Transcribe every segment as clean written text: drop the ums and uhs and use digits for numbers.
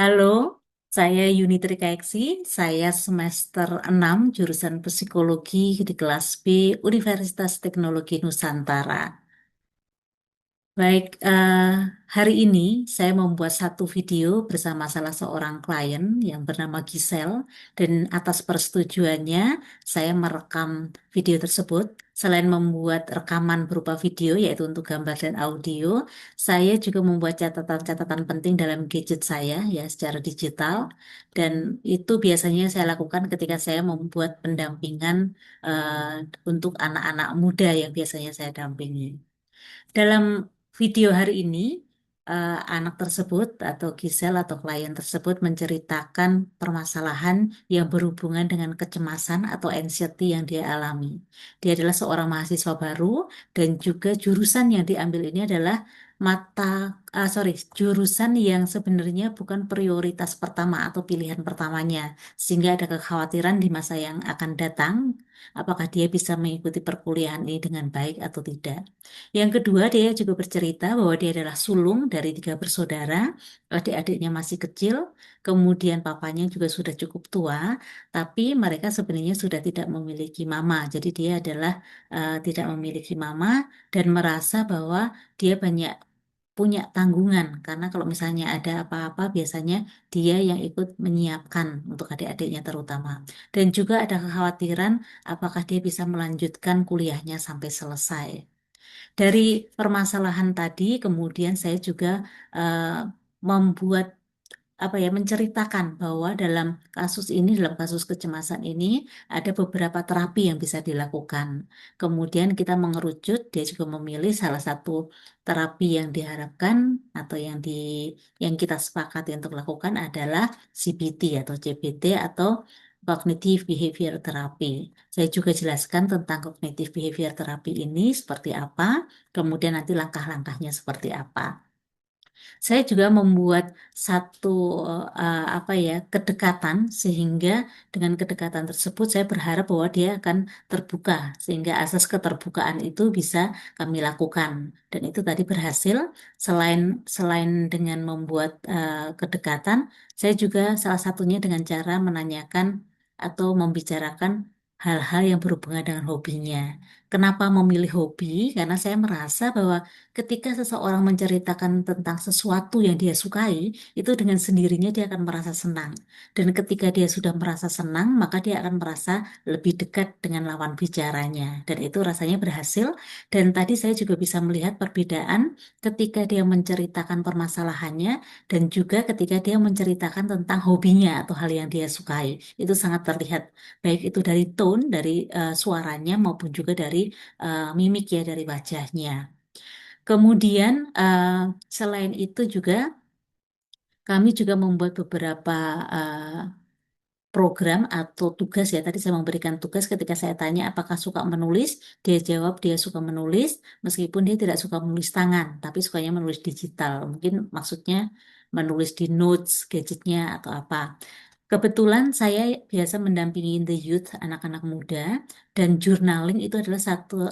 Halo, saya Yunitri Kaeksi. Saya semester 6 jurusan Psikologi di kelas B Universitas Teknologi Nusantara. Baik, hari ini saya membuat satu video bersama salah seorang klien yang bernama Gisel, dan atas persetujuannya saya merekam video tersebut. Selain membuat rekaman berupa video, yaitu untuk gambar dan audio, saya juga membuat catatan-catatan penting dalam gadget saya ya secara digital, dan itu biasanya saya lakukan ketika saya membuat pendampingan untuk anak-anak muda yang biasanya saya dampingi. Dalam video hari ini, anak tersebut atau Gisel atau klien tersebut menceritakan permasalahan yang berhubungan dengan kecemasan atau anxiety yang dia alami. Dia adalah seorang mahasiswa baru dan juga jurusan yang diambil ini adalah jurusan yang sebenarnya bukan prioritas pertama atau pilihan pertamanya, sehingga ada kekhawatiran di masa yang akan datang, apakah dia bisa mengikuti perkuliahan ini dengan baik atau tidak. Yang kedua, dia juga bercerita bahwa dia adalah sulung dari tiga bersaudara, adik-adiknya masih kecil, kemudian papanya juga sudah cukup tua, tapi mereka sebenarnya sudah tidak memiliki mama. Jadi dia adalah tidak memiliki mama dan merasa bahwa dia banyak punya tanggungan, karena kalau misalnya ada apa-apa biasanya dia yang ikut menyiapkan untuk adik-adiknya terutama. Dan juga ada kekhawatiran apakah dia bisa melanjutkan kuliahnya sampai selesai. Dari permasalahan tadi, kemudian saya juga eh, membuat menceritakan bahwa dalam kasus kecemasan ini, ada beberapa terapi yang bisa dilakukan. Kemudian kita mengerucut, dia juga memilih salah satu terapi yang diharapkan atau yang kita sepakati untuk lakukan adalah CBT atau CBT atau Cognitive Behavior Therapy. Saya juga jelaskan tentang Cognitive Behavior Therapy ini seperti apa, kemudian nanti langkah-langkahnya seperti apa. Saya juga membuat satu kedekatan, sehingga dengan kedekatan tersebut saya berharap bahwa dia akan terbuka, sehingga asas keterbukaan itu bisa kami lakukan, dan itu tadi berhasil. Selain selain dengan membuat kedekatan, saya juga salah satunya dengan cara menanyakan atau membicarakan hal-hal yang berhubungan dengan hobinya. Kenapa memilih hobi? Karena saya merasa bahwa ketika seseorang menceritakan tentang sesuatu yang dia sukai, itu dengan sendirinya dia akan merasa senang. Dan ketika dia sudah merasa senang, maka dia akan merasa lebih dekat dengan lawan bicaranya. Dan itu rasanya berhasil. Dan tadi saya juga bisa melihat perbedaan ketika dia menceritakan permasalahannya dan juga ketika dia menceritakan tentang hobinya atau hal yang dia sukai. Itu sangat terlihat, baik itu dari tone, dari suaranya maupun juga dari mimik ya, dari wajahnya. Kemudian selain itu juga kami juga membuat beberapa program atau tugas ya. Tadi saya memberikan tugas ketika saya tanya apakah suka menulis, dia jawab dia suka menulis meskipun dia tidak suka menulis tangan, tapi sukanya menulis digital. Mungkin maksudnya menulis di notes gadgetnya atau apa. Kebetulan saya biasa mendampingi the youth, anak-anak muda, dan journaling itu adalah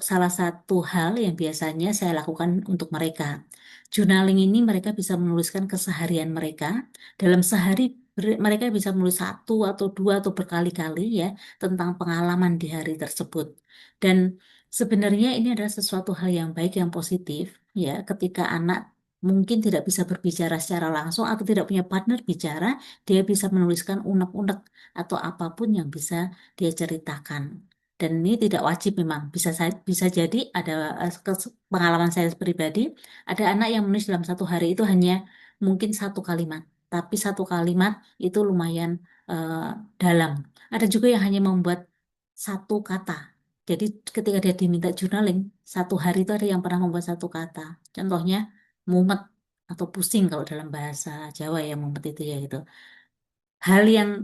salah satu hal yang biasanya saya lakukan untuk mereka. Journaling ini mereka bisa menuliskan keseharian mereka. Dalam sehari mereka bisa menulis satu atau dua atau berkali-kali ya tentang pengalaman di hari tersebut. Dan sebenarnya ini adalah sesuatu hal yang baik, yang positif ya, ketika anak mungkin tidak bisa berbicara secara langsung atau tidak punya partner bicara, dia bisa menuliskan unek-unek atau apapun yang bisa dia ceritakan. Dan ini tidak wajib, memang bisa jadi ada pengalaman saya pribadi, ada anak yang menulis dalam satu hari itu hanya mungkin satu kalimat, tapi satu kalimat itu lumayan eh, dalam. Ada juga yang hanya membuat satu kata. Jadi ketika dia diminta journaling, satu hari itu ada yang pernah membuat satu kata. Contohnya mumet atau pusing kalau dalam bahasa Jawa ya, mumet itu ya itu. Hal yang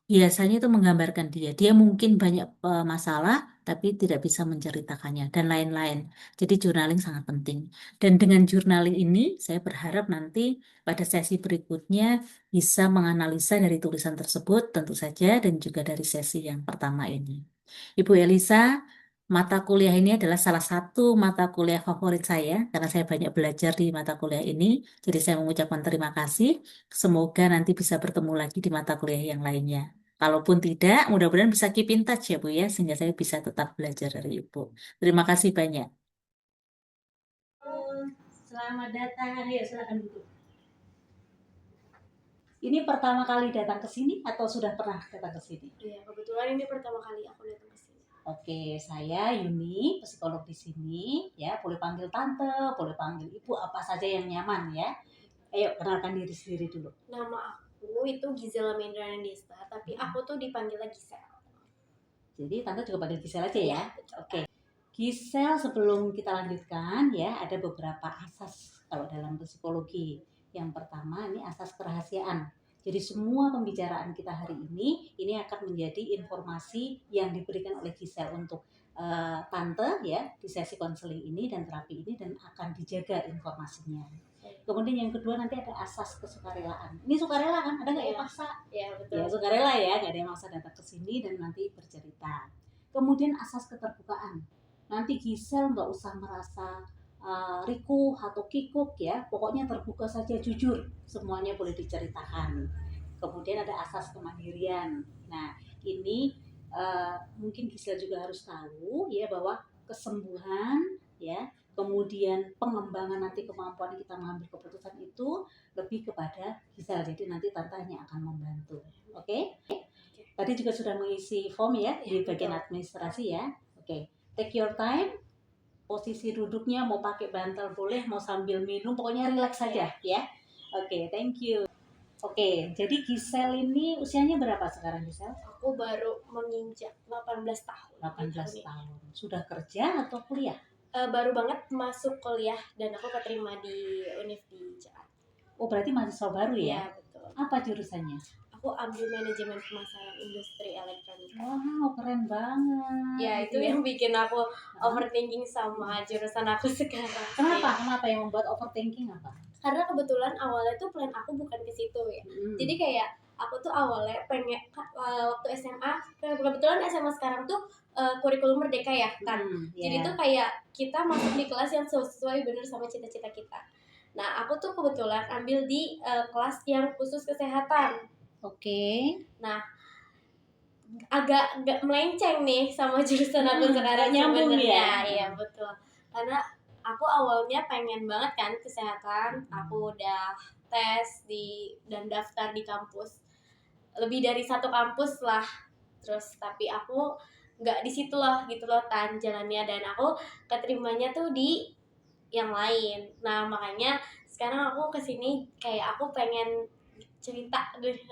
biasanya itu menggambarkan dia. Dia mungkin banyak masalah, tapi tidak bisa menceritakannya, dan lain-lain. Jadi journaling sangat penting. Dan dengan journaling ini, saya berharap nanti pada sesi berikutnya bisa menganalisa dari tulisan tersebut, tentu saja, dan juga dari sesi yang pertama ini. Ibu Elisa, Mata kuliah ini adalah salah satu mata kuliah favorit saya karena saya banyak belajar di mata kuliah ini. Jadi saya mengucapkan terima kasih. Semoga nanti bisa bertemu lagi di mata kuliah yang lainnya. Kalaupun tidak, mudah-mudahan bisa keep in touch ya Bu ya, sehingga saya bisa tetap belajar dari Ibu. Terima kasih banyak. Selamat datang, ayo silakan duduk. Ini pertama kali datang ke sini atau sudah pernah datang ke sini? Iya, kebetulan ini pertama kali aku datang ke sini. Oke, saya Yuni, psikolog di sini. Ya, boleh panggil tante, boleh panggil ibu, apa saja yang nyaman ya. Ayo, kenalkan diri sendiri dulu. Nama aku itu Gizela Mendrana Desta, tapi aku tuh dipanggilnya Gisel. Jadi tante juga panggil Gisel aja ya. Iya, betul. Oke. Gisel, sebelum kita lanjutkan ya, ada beberapa asas kalau dalam psikologi. Yang pertama ini asas kerahasiaan. Jadi semua pembicaraan kita hari ini akan menjadi informasi yang diberikan oleh Gisel untuk tante ya di sesi konseling ini dan terapi ini, dan akan dijaga informasinya. Kemudian yang kedua nanti ada asas kesukarelaan. Ini sukarela kan? Ada nggak yang maksa? Iya, betul. Ya sukarela ya, nggak ada yang maksa datang ke sini dan nanti bercerita. Kemudian asas keterbukaan. Nanti Gisel nggak usah merasa rikuh atau kikuk ya, pokoknya terbuka saja, jujur, semuanya boleh diceritakan. Kemudian ada asas kemandirian. Nah ini mungkin Gisel juga harus tahu ya bahwa kesembuhan ya, kemudian pengembangan nanti kemampuan kita mengambil keputusan itu lebih kepada Gisel. Jadi nanti tante hanya akan membantu. Oke? Tadi juga sudah mengisi form ya di bagian administrasi ya. Oke. Take your time. Posisi duduknya mau pakai bantal boleh, mau sambil minum, pokoknya relax saja ya. Oke, thank you. Oke, jadi Gisel ini usianya berapa sekarang Gisel? Aku baru menginjak 18 tahun. 18 tahun. Sudah kerja atau kuliah? Baru banget masuk kuliah dan aku keterima di Univ di Jakarta. Oh, berarti mahasiswa baru ya? Iya, betul. Apa jurusannya? Aku ambil manajemen pemasaran industri elektronika. Wow, keren banget. Ya, itu yang bikin aku overthinking sama jurusan aku sekarang. Kenapa yang membuat overthinking apa? Karena kebetulan awalnya tuh plan aku bukan ke situ ya. Jadi kayak aku tuh awalnya pengen waktu SMA, kebetulan SMA sekarang tuh kurikulum merdeka ya kan. Jadi tuh kayak kita masuk di kelas yang sesuai bener sama cita-cita kita. Nah, aku tuh kebetulan ambil di kelas yang khusus kesehatan. Oke. Nah, agak melenceng nih sama jurusan aku sekarang nyambung sebenarnya. ya. Iya, betul. Karena aku awalnya pengen banget kan kesehatan. Aku udah tes dan daftar di kampus. Lebih dari satu kampus lah. Terus tapi aku nggak di situ loh gitu loh jalannya, dan aku keterimanya tuh di yang lain. Nah, makanya sekarang aku kesini kayak aku pengen cerita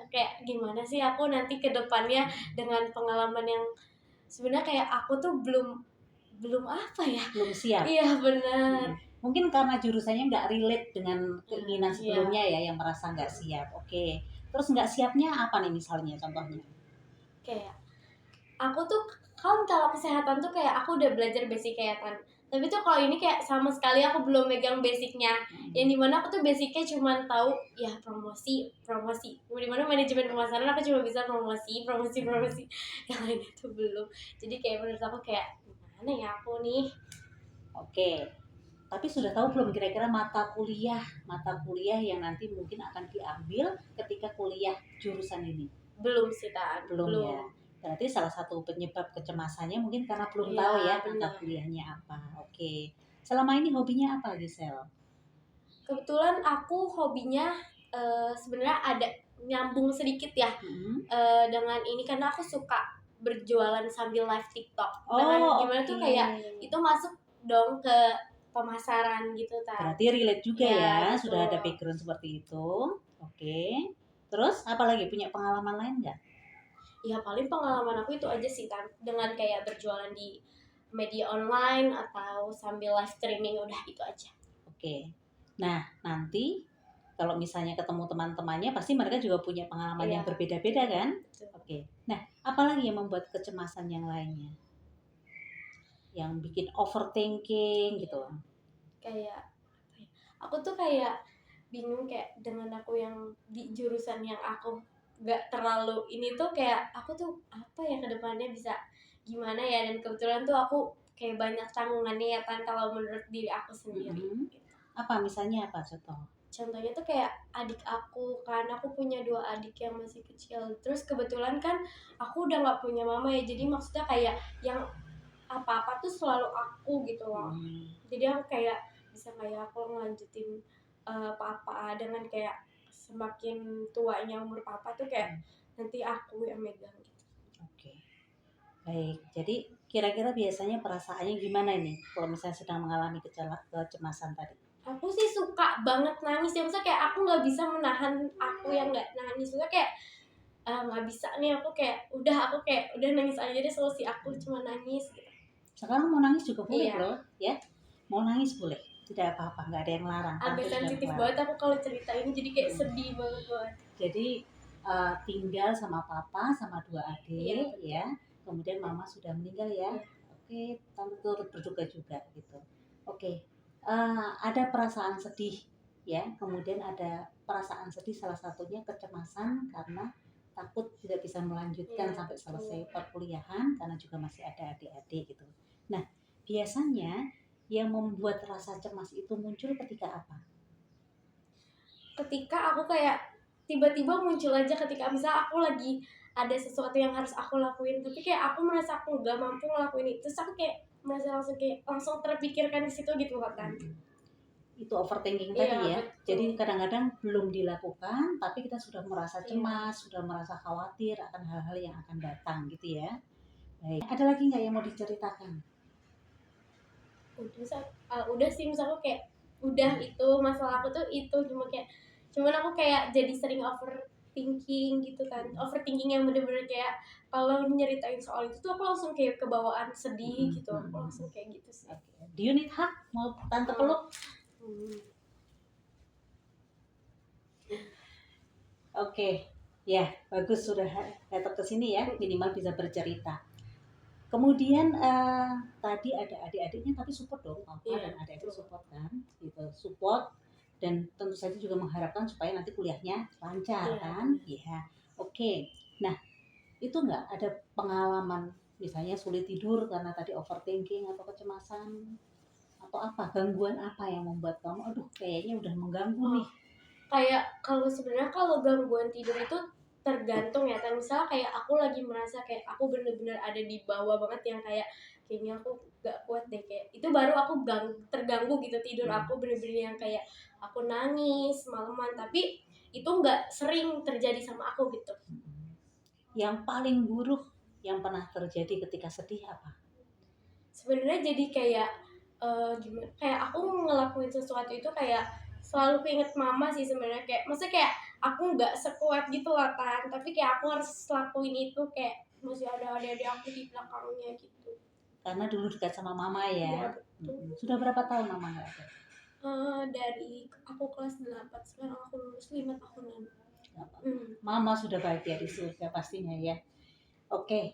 kayak gimana sih aku nanti ke depannya dengan pengalaman yang sebenarnya kayak aku tuh belum apa ya, belum siap. Iya benar. Mungkin karena jurusannya nggak relate dengan keinginan sebelumnya ya, yang merasa nggak siap. Oke. Terus nggak siapnya apa nih misalnya contohnya? Kayak aku tuh kalau kesehatan tuh kayak aku udah belajar basic kesehatan, tapi tuh kalau ini kayak sama sekali aku belum megang basicnya. Yang dimana aku tuh basicnya cuma tahu ya promosi dimana manajemen pemasaran aku cuma bisa promosi yang lainnya tuh belum. Jadi kayak menurut aku kayak gimana ya aku nih. Oke, tapi sudah tahu belum kira-kira mata kuliah yang nanti mungkin akan diambil ketika kuliah jurusan ini? Belum sih, Tan. Belum ya. Berarti salah satu penyebab kecemasannya mungkin karena belum Iya, tahu ya benar. mata kuliahnya apa. Oke. Selama ini hobinya apa, Gisel? Kebetulan aku hobinya sebenarnya ada nyambung sedikit ya dengan ini, karena aku suka berjualan sambil live TikTok. Dengan gimana tuh kayak itu masuk dong ke pemasaran gitu, Tan. Berarti relate juga ya, betul. sudah ada background seperti itu. Oke. Terus apalagi punya pengalaman lain nggak? Ya paling pengalaman aku itu aja sih, Tan. Dengan kayak berjualan di media online atau sambil live streaming, udah itu aja. Oke. Nah, nanti kalau misalnya ketemu teman-temannya pasti mereka juga punya pengalaman yang berbeda-beda kan? Oke. Nah, apalagi yang membuat kecemasan yang lainnya? Yang bikin overthinking gitu. Kayak aku tuh kayak bingung kayak dengan aku yang di jurusan yang aku gak terlalu ini tuh kayak aku tuh apa ya kedepannya bisa gimana ya, dan kebetulan tuh aku kayak banyak tanggungannya ya kan kalau menurut diri aku sendiri. Apa misalnya apa contoh? Contohnya tuh kayak adik aku kan, aku punya 2 adik yang masih kecil, terus kebetulan kan aku udah nggak punya mama ya, jadi maksudnya kayak yang apa-apa tuh selalu aku gitu loh. Jadi aku kayak bisa kayak aku ngelanjutin papa dengan kayak semakin tuanya umur papa tuh kayak nanti aku yang megang gitu. Oke. Baik, jadi kira-kira biasanya perasaannya gimana ini kalau misalnya sedang mengalami kecemasan tadi? Aku sih suka banget nangis ya, maksudnya kayak aku nggak bisa menahan aku yang nggak nangis, maksudnya kayak nggak bisa nih, aku kayak udah nangis aja deh, solusi aku cuma nangis gitu. Sekarang mau nangis juga boleh Iya, loh, ya. Mau nangis boleh, tidak apa-apa, nggak ada yang larang. agak Tante sudah sensitif kuat. banget aku kalau cerita ini, jadi kayak sedih banget. Jadi tinggal sama papa sama 2 Iya, adik ya. Kemudian mama sudah meninggal ya. iya. Oke, tante turut berduka juga gitu. Oke, ada perasaan sedih ya. Kemudian ada perasaan sedih salah satunya kecemasan karena takut tidak bisa melanjutkan Iya, sampai betul. selesai perkuliahan karena juga masih ada adik-adik gitu. Nah, biasanya yang membuat rasa cemas itu muncul ketika apa? Ketika aku kayak tiba-tiba muncul aja ketika misal aku lagi ada sesuatu yang harus aku lakuin, tapi kayak aku merasa aku nggak mampu ngelakuin itu, terus aku kayak merasa langsung terpikirkan di situ gitu loh kan. Itu overthinking Iya, tadi ya. betul. Jadi kadang-kadang belum dilakukan, tapi kita sudah merasa Iya. cemas, sudah merasa khawatir akan hal-hal yang akan datang gitu ya. Baik, ada lagi nggak yang mau diceritakan? Udah sih, misal aku kayak udah itu masalah aku tuh itu cuman aku kayak jadi sering overthinking gitu kan, overthinking yang bener-bener kayak kalau nyeritain soal itu tuh aku langsung kayak kebawaan sedih gitu, aku langsung kayak gitu sih. Okay. Do you need hug? Mau tante peluk? Oke, ya bagus sudah datang ke sini ya, minimal bisa bercerita. Kemudian tadi ada adik-adiknya tapi support dong, papa Iya, dan adik-adik betul. support kan, gitu support dan tentu saja juga mengharapkan supaya nanti kuliahnya lancar Iya, kan, ya. Oke, nah itu nggak ada pengalaman misalnya sulit tidur karena tadi overthinking atau kecemasan atau apa gangguan apa yang membuat kamu aduh kayaknya udah mengganggu nih. Kayak kalau sebenarnya kalau gangguan tidur itu tergantung ya kan, misalnya kayak aku lagi merasa kayak aku bener-bener ada di bawah banget yang kayak kayaknya aku gak kuat deh, kayak itu baru aku terganggu gitu tidur aku, bener-bener yang kayak aku nangis malaman, tapi itu nggak sering terjadi sama aku gitu. Yang paling buruk yang pernah terjadi ketika sedih apa? Sebenarnya jadi kayak gimana, kayak aku ngelakuin sesuatu itu kayak selalu keinget mama sih sebenarnya, kayak maksudnya kayak aku nggak sekuat gitu lah kan, tapi kayak aku harus lakuin itu, kayak masih ada adik-adik aku di belakangnya gitu. Karena dulu dekat sama mama Iya, ya. betul. Sudah berapa tahun mama nggak ada? Dari aku kelas 8, sekarang aku lulus 5 tahunan. Mama sudah bahagia di surga pastinya ya. Oke,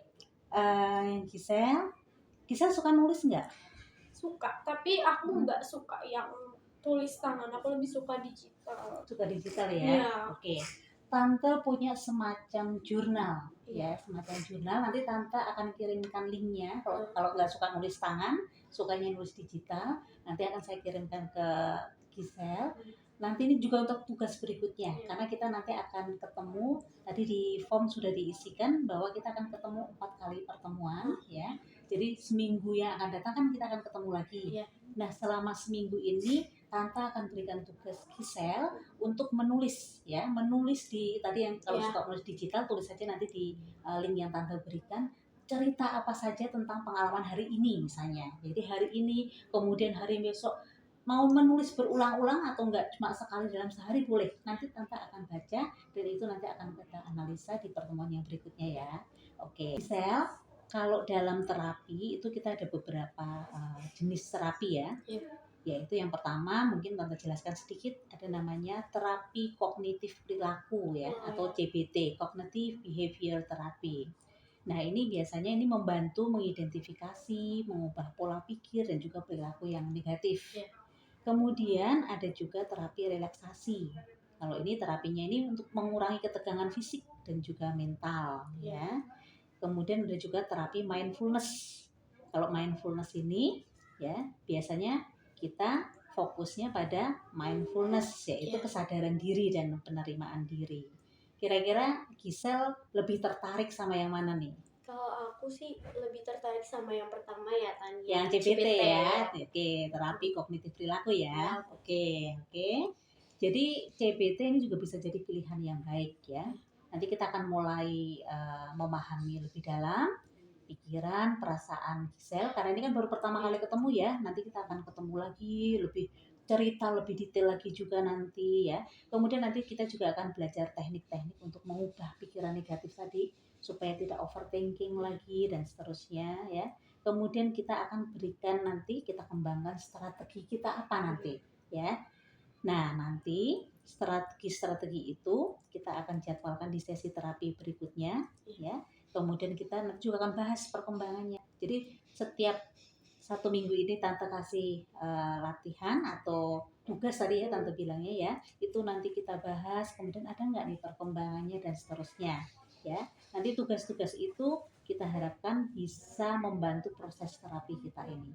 Giselle, Giselle suka nulis nggak? Suka, tapi aku nggak suka yang tulis tangan, aku lebih suka digital. Suka digital ya? Iya. Oke. Tante punya semacam jurnal ya, semacam jurnal. Nanti tante akan kirimkan linknya. Kalau nggak suka nulis tangan, sukanya nulis digital, nanti akan saya kirimkan ke Giselle. Nanti ini juga untuk tugas berikutnya, karena kita nanti akan ketemu. Tadi di form sudah diisikan bahwa kita akan ketemu 4 kali pertemuan ya. Jadi seminggu yang akan datang kan kita akan ketemu lagi. Nah selama seminggu ini Tante akan berikan tugas Giselle untuk menulis ya, menulis di tadi yang kalau suka menulis digital tulis saja nanti di link yang Tante berikan cerita apa saja tentang pengalaman hari ini misalnya. Jadi hari ini, kemudian hari besok mau menulis berulang-ulang atau enggak cuma sekali dalam sehari boleh. Nanti Tante akan baca dan itu nanti akan kita analisa di pertemuan yang berikutnya ya. Oke, Giselle, kalau dalam terapi itu kita ada beberapa jenis terapi ya. Yaitu yang pertama mungkin Tante jelaskan sedikit, ada namanya terapi kognitif perilaku ya, atau CBT, Cognitive Behavior Therapy. Nah ini biasanya ini membantu mengidentifikasi, mengubah pola pikir dan juga perilaku yang negatif. Kemudian ada juga terapi relaksasi. Kalau ini terapinya ini untuk mengurangi ketegangan fisik dan juga mental ya. Kemudian ada juga terapi mindfulness. Kalau mindfulness ini ya biasanya kita fokusnya pada mindfulness, yaitu kesadaran diri dan penerimaan diri. Kira-kira Gisel lebih tertarik sama yang mana nih? Kalau aku sih lebih tertarik sama yang pertama ya, Tania. Yang CBT ya, oke, terapi kognitif perilaku ya. Oke. Jadi CBT ini juga bisa jadi pilihan yang baik ya. Nanti kita akan mulai memahami lebih dalam pikiran, perasaan Gisel, karena ini kan baru pertama kali ketemu ya. Nanti kita akan ketemu lagi, lebih cerita lebih detail lagi juga nanti ya. Kemudian nanti kita juga akan belajar teknik-teknik untuk mengubah pikiran negatif tadi supaya tidak overthinking lagi dan seterusnya ya. Kemudian kita akan berikan nanti, kita kembangkan strategi kita apa nanti ya. Nah, nanti strategi itu kita akan jadwalkan di sesi terapi berikutnya ya. Kemudian kita nanti juga akan bahas perkembangannya. Jadi setiap 1 minggu ini Tante kasih latihan atau tugas tadi ya Tante bilangnya ya. Itu nanti kita bahas, kemudian ada nggak nih perkembangannya dan seterusnya ya. Nanti tugas-tugas itu kita harapkan bisa membantu proses terapi kita ini.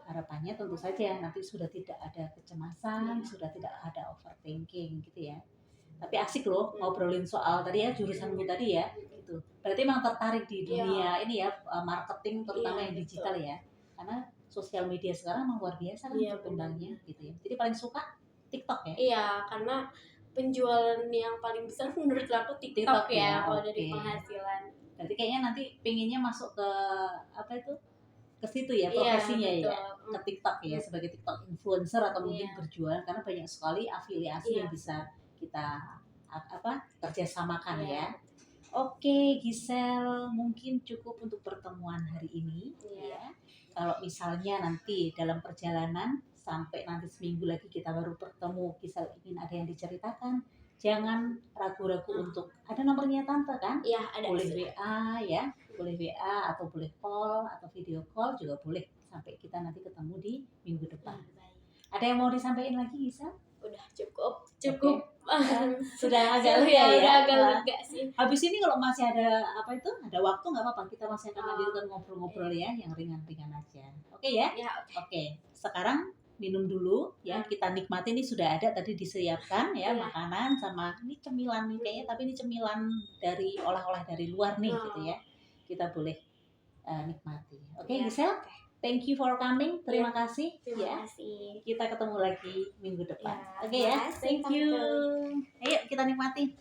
Harapannya tentu saja nanti sudah tidak ada kecemasan, sudah tidak ada overthinking gitu ya. Tapi asik loh ngobrolin soal tadi ya jurusanmu tadi ya gitu. Berarti emang tertarik di dunia ini ya marketing terutama yang digital ya. Karena sosial media sekarang emang luar biasa kan berkembangnya gitu ya. Jadi paling suka TikTok ya? Iya, karena penjualan yang paling besar menurut aku TikTok ya, kalau dari penghasilan. Berarti kayaknya nanti pengennya masuk ke apa itu? Ke situ ya profesinya ya, ke TikTok ya sebagai TikTok influencer atau mungkin berjualan, karena banyak sekali afiliasi yang bisa kita kerjasamakan ya. Oke Gisel, mungkin cukup untuk pertemuan hari ini ya. Kalau misalnya nanti dalam perjalanan sampai nanti seminggu lagi kita baru bertemu, Gisel ingin ada yang diceritakan, jangan ragu-ragu untuk ada nomornya Tante kan? Iya, ada. Boleh WA ya, boleh WA atau boleh call atau video call juga boleh sampai kita nanti ketemu di minggu depan. Ada yang mau disampaikan lagi Gisel? Udah cukup. Sudah agak lega ya. Agak lega sih. Habis ini kalau masih ada ada waktu nggak apa-apa, kita masih akan lanjutkan ngobrol-ngobrol ya yang ringan-ringan aja. Oke ya? Oke. Sekarang minum dulu ya, kita nikmati nih sudah ada tadi disiapkan ya makanan sama ini cemilan nih kayaknya, tapi ini cemilan dari olah-olah dari luar nih gitu ya. Kita boleh nikmati. Oke Gisel? Thank you for coming. Terima kasih. Terima kasih. Kita ketemu lagi minggu depan. Oke ya. Thank you. Ayo kita nikmati.